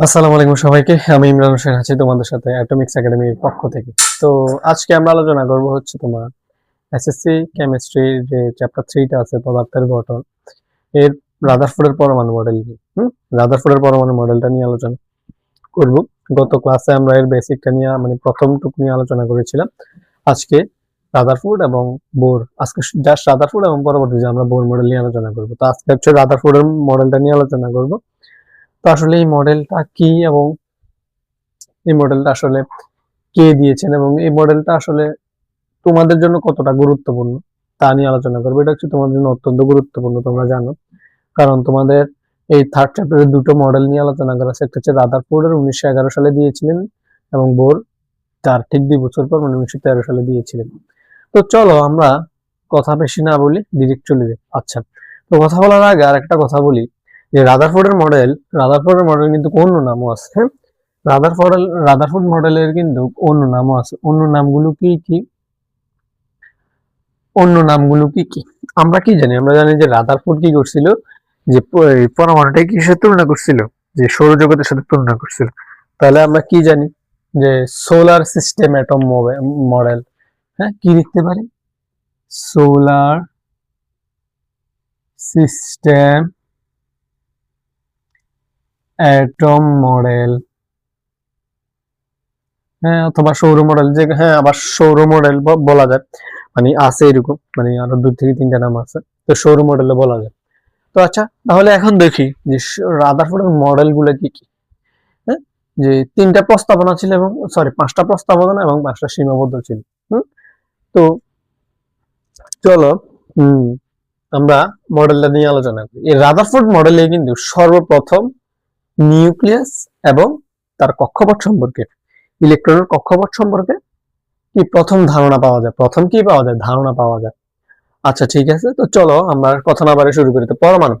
আসসালামু আলাইকুম সবাইকে। আমি ইমরান হোসেন আছি তোমাদের সাথে অ্যাটমিক্স একাডেমির পক্ষ থেকে। তো আজকে আমরা আলোচনা করব হচ্ছে তোমার এসএসসি কেমিস্ট্রির যে চ্যাপ্টার 3টা আছে পদার্থের গঠন, এর রাদারফোর্ডের পরমাণু মডেল নিয়ে রাদারফোর্ডের পরমাণু মডেলটা নিয়ে আলোচনা করব। গত ক্লাসে আমরা এর বেসিকটা নিয়ে মানে প্রথম টুক নিয়ে আলোচনা করেছিলাম। আজকে রাদারফোর্ড এবং বোর, আজকে জাস্ট রাদারফোর্ড এবং পরবর্তীতে আমরা বোর মডেল নিয়ে আলোচনা করব। তো আজকে হচ্ছে রাদারফোর্ডের মডেলটা নিয়ে আলোচনা করব। তো আসলে এই মডেলটা কি এবং এই মডেলটা আসলে কে দিয়েছেন এবং এই মডেলটা আসলে তোমাদের জন্য কতটা গুরুত্বপূর্ণ তা নিয়ে আলোচনা করবো। এটা হচ্ছে তোমাদের জন্য অত্যন্ত গুরুত্বপূর্ণ, তোমরা জানো, কারণ তোমাদের এই থার্ড চ্যাপ্টারে দুটো মডেল নিয়ে আলোচনা করা আছে। একটা হচ্ছে রাদারফোর্ডের 1911 সালে দিয়েছিলেন এবং বোর তার ঠিক 2 বছর পর মানে 1913 সালে দিয়েছিলেন। তো চলো আমরা কথা বেশি না বলি, ডিরেক্ট চলে যাই। আচ্ছা, তো কথা বলার আগে আর একটা কথা বলি যে রাদারফোর্ডের মডেল কিন্তু অন্য নামও আছে। হ্যাঁ, রাদারফোর্ড মডেলের কিন্তু অন্য নামও আছে। অন্য নামগুলো কি কি আমরা কি জানি? আমরা জানি যে রাদারফোর্ড কি করছিল, যে পরমাণুটাকে কিসের তুলনা করছিল, যে সৌরজগতের সাথে তুলনা করছিল। তাহলে আমরা কি জানি যে সোলার সিস্টেম অ্যাটম মডেল। হ্যাঁ, কি লিখতে পারি? Solar system atom model. হ্যাঁ, অথবা সৌর মডেল, যে হ্যাঁ আবার সৌর মডেল বলা যায়, মানে আছে এরকম, মানে আরো 2 থেকে 3টা নাম আছে, তো সৌর মডেলে বলা যায়। তো আচ্ছা, তাহলে এখন দেখি যে রাদারফোর্ডের মডেল গুলো কি কি। হ্যাঁ, যে 3টা প্রস্তাবনা ছিল এবং 5টা প্রস্তাবনা এবং 5টা সীমাবদ্ধ ছিল। তো চলো আমরা মডেলটা নিয়ে আলোচনা করি। এই রাদারফোর্ড মডেলে কিন্তু সর্বপ্রথম নিউক্লিয়াস এবং তার কক্ষপথ সম্পর্কে, ইলেকট্রনের কক্ষপথ সম্পর্কে কি প্রথম ধারণা পাওয়া যায়। ধারণা পাওয়া যায়। আচ্ছা ঠিক আছে, তো চলো আমরা কথা না বাড়িয়ে শুরু করি। তো পরমাণু,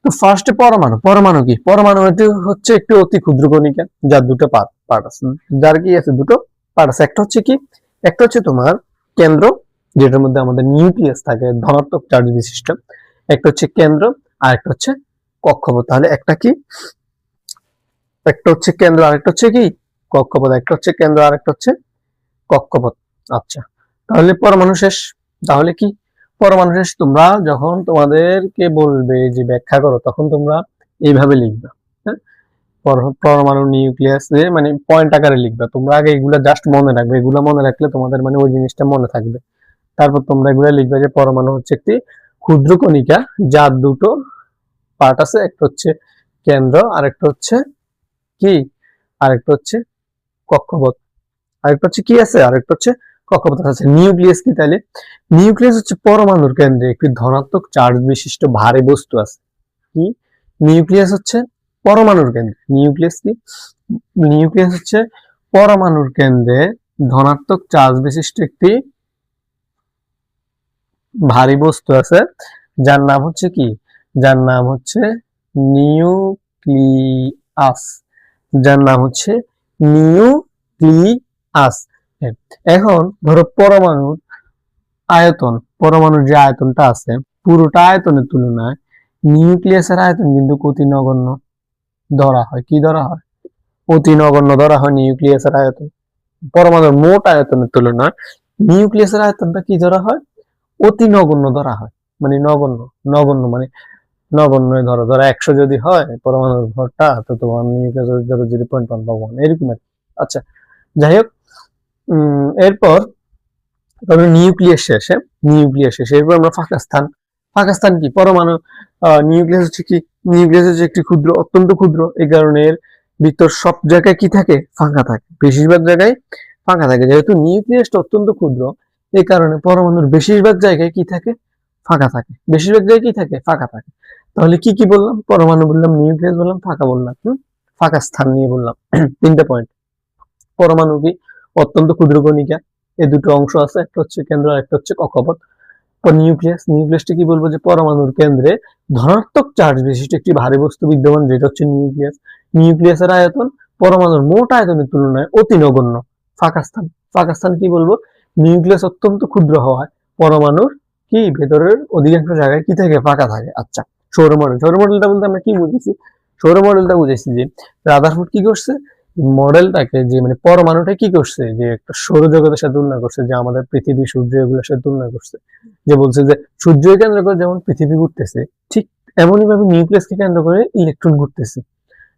তো ফার্স্টে পরমাণু কি? পরমাণু হচ্ছে একটি অতি ক্ষুদ্র কণিকা যার দুটো পার্ট আছে। যার কি আছে? দুটো পার্ট আছে। একটা হচ্ছে কি? একটা হচ্ছে তোমার কেন্দ্র, যেটার মধ্যে আমাদের নিউক্লিয়াস থাকে, ধনাত্মক চার্জ বিশিষ্ট। একটা হচ্ছে কেন্দ্র আর একটা হচ্ছে কক্ষপথ। তাহলে একটা হচ্ছে কেন্দ্র, আরেকটা হচ্ছে কি? কক্ষপথ। একটা হচ্ছে কেন্দ্র আর একটা হচ্ছে কক্ষপথ। আচ্ছা, তাহলে পরমাণু শেষ। তাহলে কি পরমাণু শেষ? তোমরা যখন তোমাদেরকে বলবে যে ব্যাখ্যা করো, তখন তোমরা এইভাবে লিখবা। হ্যাঁ, পরমাণু নিউক্লিয়াস মানে পয়েন্ট আকারে লিখবা। তোমরা আগে এগুলা জাস্ট মনে রাখবে, এগুলা মনে রাখলে তোমাদের মানে ওই জিনিসটা মনে থাকবে। তারপর তোমরা এগুলা লিখবে যে পরমাণু হচ্ছে একটি ক্ষুদ্র কণিকা যার দুটো পার্ট আছে, একটা হচ্ছে কেন্দ্র আর একটা হচ্ছে কি, আরেকটা হচ্ছে কক্ষপথ। আরেকটা হচ্ছে কি আছে? আরেকটা হচ্ছে কক্ষপথ আছে। নিউক্লিয়াস কি? তাহলে নিউক্লিয়াস হচ্ছে পরমাণুর কেন্দ্রে একটি ধনাত্মক চার্জ বিশিষ্ট ভারী বস্তু আছে। কি? নিউক্লিয়াস হচ্ছে পরমাণুর কেন্দ্রে। নিউক্লিয়াস হচ্ছে পরমাণুর কেন্দ্রে ধনাত্মক চার্জ বিশিষ্ট একটি ভারী বস্তু আছে, যার নাম হচ্ছে কি? যার নাম হচ্ছে নিউক্লিয়াস। যার নাম হচ্ছে নিউক্লিয়াস। এখন ধরো পরমাণুর যে আয়তনটা আছে, পুরোটা আয়তনের তুলনায় নিউক্লিয়াসের আয়তন কিন্তু অতি নগণ্য ধরা হয়। কি ধরা হয়? অতি নগণ্য ধরা হয় নিউক্লিয়াসের আয়তন। পরমাণুর মোট আয়তনের তুলনায় নিউক্লিয়াসের আয়তনটা কি ধরা হয়? অতি নগণ্য ধরা হয়। মানে নগণ্য মানে নগণ্য। ধরো 100 যদি হয় পরমাণুর ভরটা, তো তোমার নিউক্লিয়াস ধরো 0.1 এরকম। আচ্ছা, যাই হোক, এরপর তবে নিউক্লিয়াস শেষে এরপর আমরা ফাঁকা স্থান কি? পরমাণু নিউক্লিয়াস হচ্ছে কি? নিউক্লিয়াস হচ্ছে একটি অত্যন্ত ক্ষুদ্র, এই কারণে এর ভিতর সব জায়গায় কি থাকে? ফাঁকা থাকে, বেশিরভাগ জায়গায় ফাঁকা থাকে। যেহেতু নিউক্লিয়াসটা অত্যন্ত ক্ষুদ্র, এই কারণে পরমাণুর বেশিরভাগ জায়গায় কি থাকে? ফাঁকা থাকে। বেশিরভাগ জায়গায় কি থাকে? ফাঁকা থাকে। তাহলে কি কি বললাম? পরমাণু বললাম, নিউক্লিয়াস বললাম, ফাঁকা বললাম। ফাঁকা স্থান নিয়ে বললাম 3টা পয়েন্ট। পরমাণু কি? অত্যন্ত ক্ষুদ্র কণিকা, এই দুটো অংশ আছে, একটা হচ্ছে কেন্দ্র আর একটা হচ্ছে কক্ষপথ। নিউক্লিয়াসটা কি বলবো? যে পরমাণুর কেন্দ্রে ধনাত্মক চার্জ বিশিষ্ট একটি ভারী বস্তু বিদ্যমান, যেটা হচ্ছে নিউক্লিয়াসের আয়তন পরমাণুর মোট আয়তনের তুলনায় অতি নগণ্য। ফাঁকা স্থান কি বলবো? নিউক্লিয়াস অত্যন্ত ক্ষুদ্র হওয়ায় পরমাণুর কি ভেতরের অধিকাংশ জায়গায় কি থাকে? ফাঁকা থাকে। আচ্ছা, সৌরমণ্ডলটা বলতে আমরা কি বুঝেছি? সৌর মডেলটা বুঝাইছি যে রাদারফোর্ড কি করছে, মডেলটাকে যে মানে পরমাণুটা কি করছে, যে একটা সৌরজগতের সাথে তুলনা করছে, যে আমাদের পৃথিবী সূর্য এগুলোর সাথে তুলনা করছে, যে বলছে যে সূর্যকে কেন্দ্র করে যেমন পৃথিবী ঘুরতেছে, ঠিক এমনই ভাবে নিউক্লিয়াসকে কেন্দ্র করে ইলেকট্রন ঘুরতেছে।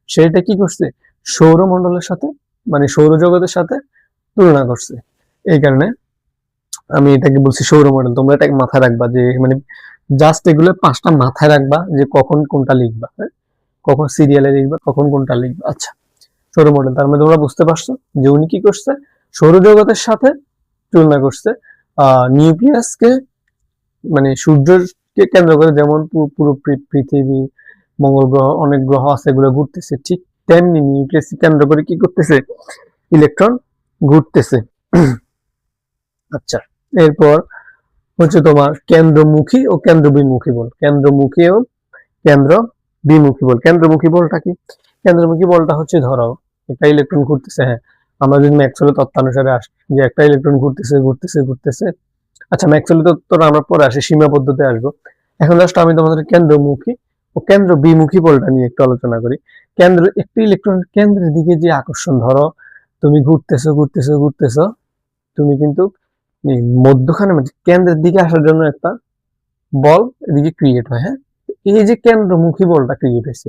সেটা কি করছে, সৌরমণ্ডলের সাথে মানে সৌরজগতের সাথে তুলনা করছে। এই কারণে আমি এটাকে বলছি সৌর মডেল। তোমরা এটাকে মাথায় রাখবা, যে মানে জাস্ট এগুলো 5টা মাথায় রাখবা, যে কখন কোনটা লিখবা, হ্যাঁ, কখন সিরিয়ালে লিখবা, কখন কোনটা লিখবা। আচ্ছা, সৌর মডেল তার মানে তোমরা বুঝতে পারছো যে উনি কি করছে, সৌরজগতের সাথে তুলনা করছে নিউক্লিয়াসকে, মানে সূর্যকে কেন্দ্র করে যেমন পুরো পৃথিবী, মঙ্গল গ্রহ, অনেক গ্রহ আছে এগুলো ঘুরতেছে, ঠিক তেমনি নিউক্লিয়াসকে কেন্দ্র করে কি করতেছে, ইলেকট্রন ঘুরতেছে। আচ্ছা, এরপর হচ্ছে তোমার কেন্দ্রমুখী ও কেন্দ্রবিমুখী বল। কেন্দ্রমুখী ও কেন্দ্র বিমুখী বল। কেন্দ্রমুখী বলটা কি? কেন্দ্রমুখী বলটা হচ্ছে ধরো একটা ইলেকট্রন ঘুরতেছে, হ্যাঁ, আমরা যদি ম্যাক্সওয়েলের তত্ত্বানুসারে আসি যে একটা ইলেকট্রন ঘুরতেছে ঘুরতেছে ঘুরতেছে। আচ্ছা, ম্যাক্সওয়েলের তত্ত্বটা আমরা পরে আসি, সীমাবদ্ধতায় আসবো। এখন জাস্ট আমি তোমাদের কেন্দ্রমুখী ও কেন্দ্র বিমুখী বলটা নিয়ে একটু আলোচনা করি। একটি ইলেকট্রন কেন্দ্রের দিকে যে আকর্ষণ, ধরো তুমি ঘুরতেছো ঘুরতেছো ঘুরতেছো, তুমি কিন্তু মধ্যখানে মানে কেন্দ্রের দিকে আসার জন্য একটা বল এদিকে ক্রিয়েট হয়, হ্যাঁ। এই যে কেন্দ্রমুখী বলটা ক্রিয়েট হয়েছে,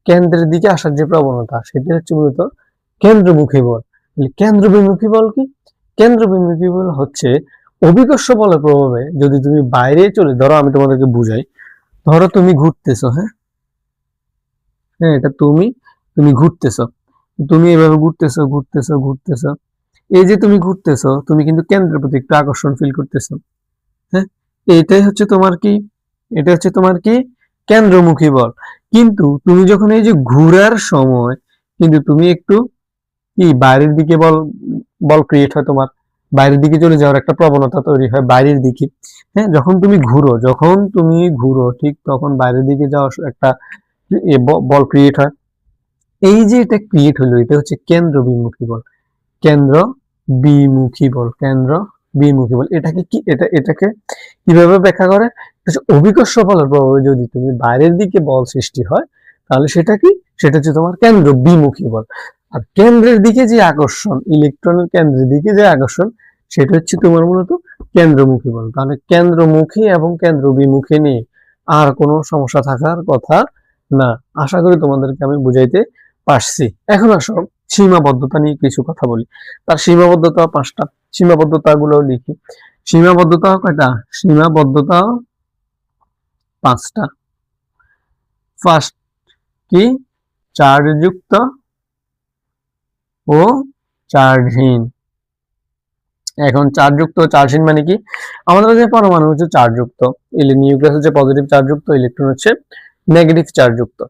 কেন্দ্রের দিকে আসার যে প্রবণতা, সেটা হচ্ছে মূলত কেন্দ্রমুখী বল। কেন্দ্রবিমুখী বল কি? কেন্দ্রবিমুখী বল হচ্ছে অভিকর্ষ বলের প্রভাবে যদি তুমি বাইরে চলে, ধরো আমি তোমাদেরকে বুঝাই, ধরো তুমি ঘুরতেছো, হ্যাঁ, হ্যাঁ, এটা তুমি ঘুরতেছো, তুমি এভাবে ঘুরতেছো ঘুরতেছো ঘুরতেছো, এই যে তুমি ঘুরতেছো, তুমি কিন্তু কেন্দ্রের প্রতি একটু আকর্ষণ ফিল করতেছো, হ্যাঁ, এটাই হচ্ছে তোমার কি, এটা হচ্ছে তোমার কি কেন্দ্রমুখী বল। কিন্তু তুমি যখন এই যে ঘুরার সময় কিন্তু তুমি একটু কি বাইরের দিকে বল বল ক্রিয়েট হয়, তোমার বাইরের দিকে চলে যাওয়ার একটা প্রবণতা তৈরি হয় বাইরের দিকে, হ্যাঁ, যখন তুমি ঘুরো ঠিক তখন বাইরের দিকে যাওয়ার একটা বল ক্রিয়েট হয়। এই যে এটা ক্রিয়েট হলো, এটা হচ্ছে কেন্দ্র বিমুখী বল। কেন্দ্র বিমুখী বল, কেন্দ্র বিমুখী বল। এটাকে কিভাবে ব্যাখ্যা করে? অভিকর্ষ বলের প্রভাবে যদি তুমি বাইরের দিকে বল সৃষ্টি হয়, তাহলে সেটা কি, সেটা হচ্ছে তোমার কেন্দ্র বিমুখী বল। আর কেন্দ্রের দিকে যে আকর্ষণ, ইলেকট্রনের কেন্দ্রের দিকে যে আকর্ষণ, সেটা হচ্ছে তোমার মূলত কেন্দ্রমুখী বল। তাহলে কেন্দ্রমুখী এবং কেন্দ্র বিমুখী নিয়ে আর কোনো সমস্যা থাকার কথা না। আশা করি তোমাদেরকে আমি বুঝাইতে পারছি। এখন আসো সীমাবদ্ধতা নিয়ে কিছু কথা বলি। তার সীমাবদ্ধতা 5টা, সীমাবদ্ধতা গুলো লিখি। সীমাবদ্ধতা কয়টা? সীমাবদ্ধতা 5টা। ফার্স্ট কি? চার্জযুক্ত ও চার্জহীন। এখন চার্জযুক্ত চার্জহীন মানে কি? আমাদের যে পরমাণু হচ্ছে চার্জযুক্ত, নিউক্লিয়াস হচ্ছে পজিটিভ চার্জযুক্ত, ইলেকট্রন হচ্ছে নেগেটিভ চার্জযুক্ত।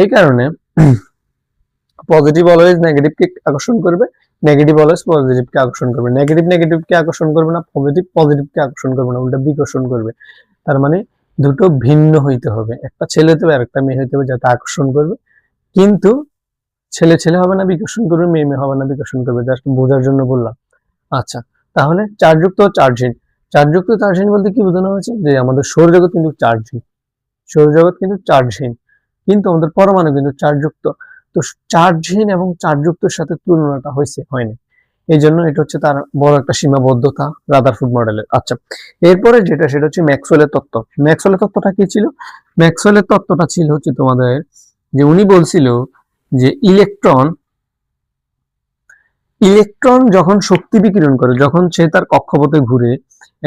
এই কারণে পজিটিভ অলওয়েজ নেগেটিভকে আকর্ষণ করবে, নেগেটিভ অলওয়েজ পজিটিভকে আকর্ষণ করবে, নেগেটিভ নেগেটিভকে আকর্ষণ করবে না, পজিটিভ পজিটিভকে আকর্ষণ করবে না, উল্টা বিকর্ষণ করবে। তার মানে দুটো ভিন্ন হইতে হবে, একটা ছেলে হতে হবে আর একটা মেয়ে হইতে হবে, যাতে আকর্ষণ করবে। কিন্তু ছেলে ছেলে হবে না বিকর্ষণ করবে, মেয়ে মেয়ে হবে না বিকর্ষণ করবে, জাস্ট বোঝার জন্য বললাম। আচ্ছা, তাহলে চার্জযুক্ত ও চার্জহীন। চার্জযুক্ত চার্জহীন বলতে কি বোঝানো হয়েছে? যে আমাদের সৌরজগৎ কিন্তু চার্জহীন, সৌরজগৎ কিন্তু চার্জহীন, কিন্তু আমাদের পরমাণু কিন্তু চার্জযুক্ত। তো চার্জহীন এবং চার্জযুক্তের সাথে তুলনাটা হয়নি, এই জন্য এটা হচ্ছে তার বড় একটা সীমাবদ্ধতা রাদারফোর্ড মডেলের। আচ্ছা, এরপরে যেটা, সেটা হচ্ছে ম্যাক্সওয়েলের তত্ত্ব। ম্যাক্সওয়েলের তত্ত্বটা কি ছিল? ম্যাক্সওয়েলের তত্ত্বটা ছিল হচ্ছে তোমাদের, যে উনি বলছিল যে ইলেকট্রন যখন শক্তি বিকিরণ করে, যখন সে তার কক্ষপথে ঘুরে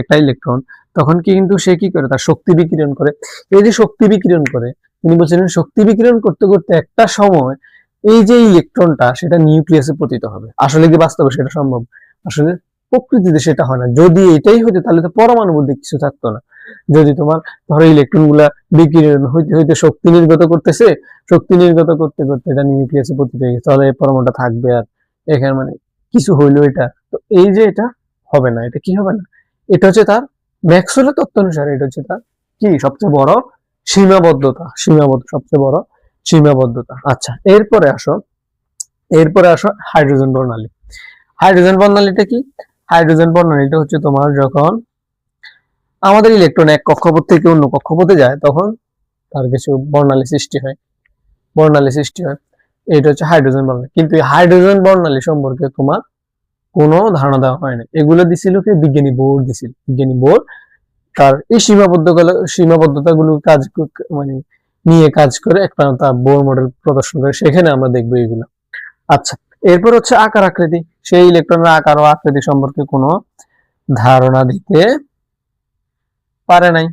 একটা ইলেকট্রন, তখন কিন্তু সে কি করে, তার শক্তি বিকিরণ করে। এই যে শক্তি বিকিরণ করে, তিনি বলছিলেন শক্তি বিকিরণ করতে করতে একটা সময় এই যে ইলেকট্রনটা সেটা নিউক্লিয়াসে পতিত হবে। আসলে কি বাস্তবে সেটা সম্ভব? আসলে প্রকৃতিতে সেটা হয় না। যদি এটাই হতো তাহলে তো পরমাণু বলতে কিছু থাকতো না। যদি তোমার ধরো ইলেকট্রন গুলা বিকিরণ হইতে হইতে শক্তি নির্গত করতেছে, শক্তি নির্গত করতে করতে এটা নিউক্লিয়াসে পতিত হয়ে গেছে, তাহলে এই পরমাণুটা থাকবে আর এখানে মানে কিছু হইলো এটা তো, এই যে এটা হবে না, এটা কি হবে না, এটা হচ্ছে তার ম্যাক্সওয়েলের তত্ত্ব অনুসারে এটা হচ্ছে তার কি সবচেয়ে বড় সবচেয়ে বড় সীমাবদ্ধতা। আচ্ছা, এরপরে আসো হাইড্রোজেন বর্ণালী। হাইড্রোজেন বর্ণালীটা কি? হাইড্রোজেন বর্ণালীটা হচ্ছে তোমার যখন আমাদের ইলেকট্রন এক কক্ষপথ থেকে অন্য কক্ষপথে যায়, তখন তার কিছু বর্ণালী সৃষ্টি হয়। বর্ণালী সৃষ্টি হয়। এটা হচ্ছে হাইড্রোজেন বর্ণালী। কিন্তু এই হাইড্রোজেন বর্ণালী সম্পর্কে তোমার কোনো ধারণা দেওয়া হয় না। এগুলো দিছিল কি বিজ্ঞানী বোর্ড দিছিল। বিজ্ঞানী বোর্ড তার এই সীমাবদ্ধতাগুলো মানে নিয়ে কাজ করে একটা তার বোর মডেল প্রদর্শন করে, সেখানে আমরা দেখবো এগুলো। আচ্ছা, এরপর হচ্ছে আকার আকৃতি। সেই ইলেকট্রনের আকার ও আকৃতি সম্পর্কে কোনো ধারণা দিতে পারে নাই।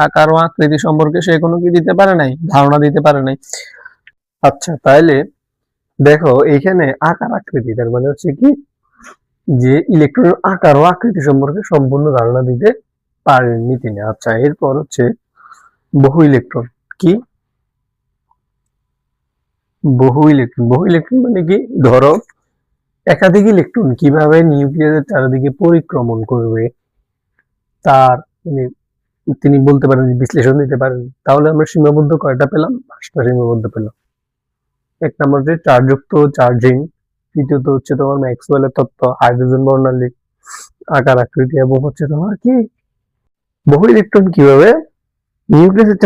আকার ও আকৃতি সম্পর্কে সে কোনো কি দিতে পারে নাই, ধারণা দিতে পারে নাই। আচ্ছা, তাহলে দেখো এইখানে আকার আকৃতি, তার মানে হচ্ছে কি যে ইলেকট্রনের আকার ও আকৃতি সম্পর্কে সম্পূর্ণ ধারণা দিতে পারেননি তিনি। আচ্ছা, এরপর হচ্ছে বহু ইলেকট্রন। কি বহু ইলেকট্রন? বহু ইলেকট্রন মানে কি, ধরো একাধিক ইলেকট্রন কিভাবে নিউক্লিয়াসের চারিদিকে পরিক্রমণ করবে তার তিনি বলতে পারেন, বিশ্লেষণ দিতে পারেন। তাহলে আমরা সীমাবদ্ধ কয়টা পেলাম? 5টা সীমাবদ্ধ পেলাম। এক নম্বর যে চার্জযুক্ত চার্জিং, দ্বিতীয়ত হচ্ছে তোমার ম্যাক্সওয়েলের তত্ত্ব, হাইড্রোজেন বর্ণালী, আকার আকৃতি, এবং হচ্ছে তোমার কি বহু ইলেকট্রন কিভাবে নিউক্লিয়াসের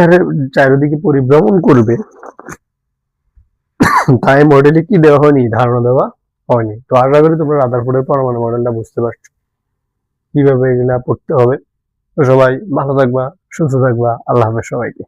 চারিদিকে পরিভ্রমণ করবে তাই মডেলে কি দেওয়া হয়নি, ধারণা দেওয়া হয়নি। তো আশা করি তোমরা রাদারফোর্ডের পরমাণু মডেলটা বুঝতে পারছো কিভাবে এগুলা পড়তে হবে। তো সবাই ভালো থাকবা, সুস্থ থাকবা। আল্লাহ হাফেজ সবাইকে।